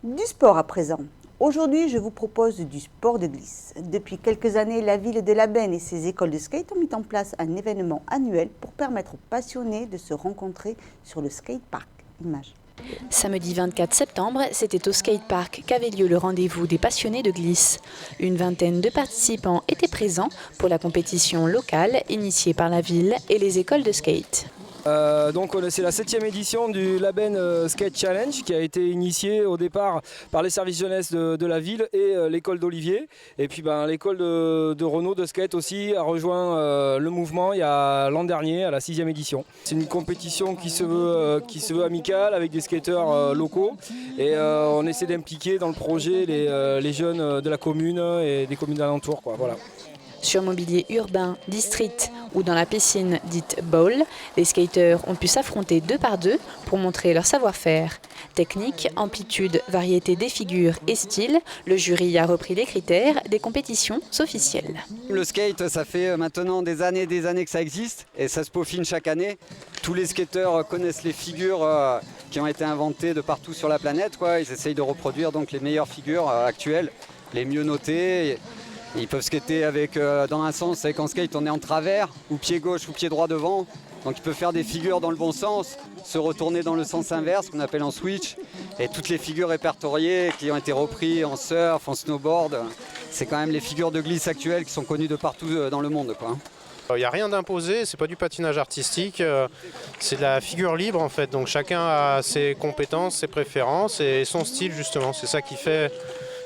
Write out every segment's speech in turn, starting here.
Du sport à présent. Aujourd'hui, je vous propose du sport de glisse. Depuis quelques années, la ville de Labenne et ses écoles de skate ont mis en place un événement annuel pour permettre aux passionnés de se rencontrer sur le skatepark. Image. Samedi 24 septembre, c'était au skatepark qu'avait lieu le rendez-vous des passionnés de glisse. Une vingtaine de participants étaient présents pour la compétition locale initiée par la ville et les écoles de skate. Donc c'est la 7e édition du Labenne Skate Challenge qui a été initiée au départ par les services jeunesse de la ville et l'école d'Olivier. Et puis l'école de Renault de skate aussi a rejoint le mouvement il y a l'an dernier à la 6e édition. C'est une compétition qui se veut amicale avec des skateurs locaux et on essaie d'impliquer dans le projet les jeunes de la commune et des communes alentours, quoi, voilà. Sur mobilier urbain, district ou dans la piscine dite bowl, les skateurs ont pu s'affronter 2 par 2 pour montrer leur savoir-faire. Technique, amplitude, variété des figures et style, le jury a repris les critères des compétitions officielles. Le skate, ça fait maintenant des années que ça existe et ça se peaufine chaque année. Tous les skateurs connaissent les figures qui ont été inventées de partout sur la planète, quoi. Ils essayent de reproduire donc les meilleures figures actuelles, les mieux notées. Ils peuvent skater avec, dans un sens, avec en skate on est en travers, ou pied gauche ou pied droit devant. Donc ils peuvent faire des figures dans le bon sens, se retourner dans le sens inverse, qu'on appelle en switch. Et toutes les figures répertoriées qui ont été reprises en surf, en snowboard, c'est quand même les figures de glisse actuelles qui sont connues de partout dans le monde, quoi. Il n'y a rien d'imposé, c'est pas du patinage artistique, c'est de la figure libre en fait. Donc chacun a ses compétences, ses préférences et son style justement. C'est ça qui fait...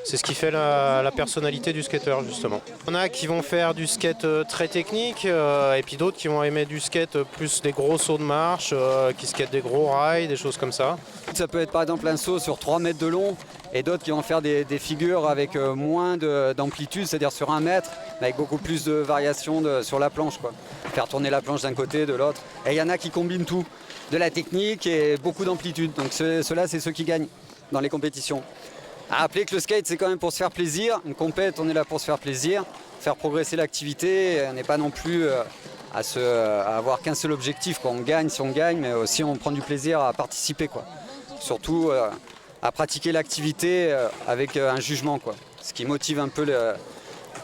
C'est ce qui fait la personnalité du skateur justement. Il y en a qui vont faire du skate très technique et puis d'autres qui vont aimer du skate plus des gros sauts de marche, qui skatent des gros rails, des choses comme ça. Ça peut être par exemple un saut sur 3 mètres de long et d'autres qui vont faire des figures avec moins d'amplitude, c'est-à-dire sur 1 mètre, mais avec beaucoup plus de variations sur la planche, quoi. Faire tourner la planche d'un côté, de l'autre. Et il y en a qui combinent tout, de la technique et beaucoup d'amplitude. Donc ceux-là, c'est ceux qui gagnent dans les compétitions. À rappeler que le skate, c'est quand même pour se faire plaisir. Une compète, on est là pour se faire plaisir, faire progresser l'activité. On n'est pas non plus à avoir qu'un seul objectif, quoi. On gagne si on gagne, mais aussi on prend du plaisir à participer, quoi. Surtout à pratiquer l'activité avec un jugement, quoi. Ce qui motive un peu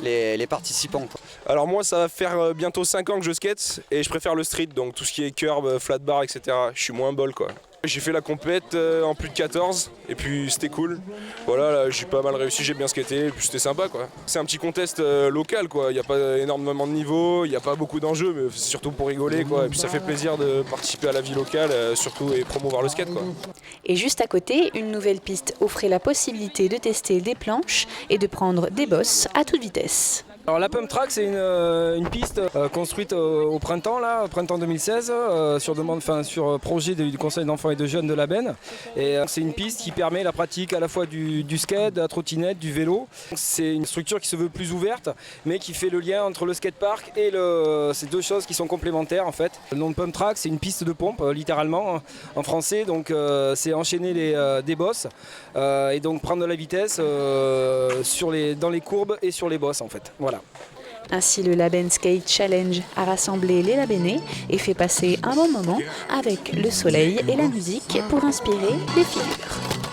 les participants, quoi. Alors moi, ça va faire bientôt 5 ans que je skate et je préfère le street, donc tout ce qui est curb, flat bar, etc. Je suis moins bol, quoi. J'ai fait la compète en plus de 14 et puis c'était cool. Voilà, là, j'ai pas mal réussi, j'ai bien skaté et puis c'était sympa, quoi. C'est un petit contest local, quoi. Il n'y a pas énormément de niveau, il n'y a pas beaucoup d'enjeux, mais c'est surtout pour rigoler, quoi. Et puis ça fait plaisir de participer à la vie locale, surtout, et promouvoir le skate, quoi. Et juste à côté, une nouvelle piste offrait la possibilité de tester des planches et de prendre des bosses à toute vitesse. Alors la Pump Track, c'est une piste construite au printemps 2016, sur projet du Conseil d'enfants et de jeunes de Labenne. Et c'est une piste qui permet la pratique à la fois du skate, de la trottinette, du vélo. C'est une structure qui se veut plus ouverte, mais qui fait le lien entre le skatepark et ces deux choses qui sont complémentaires en fait. Le nom de Pump Track, c'est une piste de pompe, littéralement en français. Donc c'est enchaîner des bosses et donc prendre de la vitesse dans les courbes et sur les bosses en fait. Voilà. Ainsi, le Labenne Skate Challenge a rassemblé les Labennais et fait passer un bon moment avec le soleil et la musique pour inspirer les figures.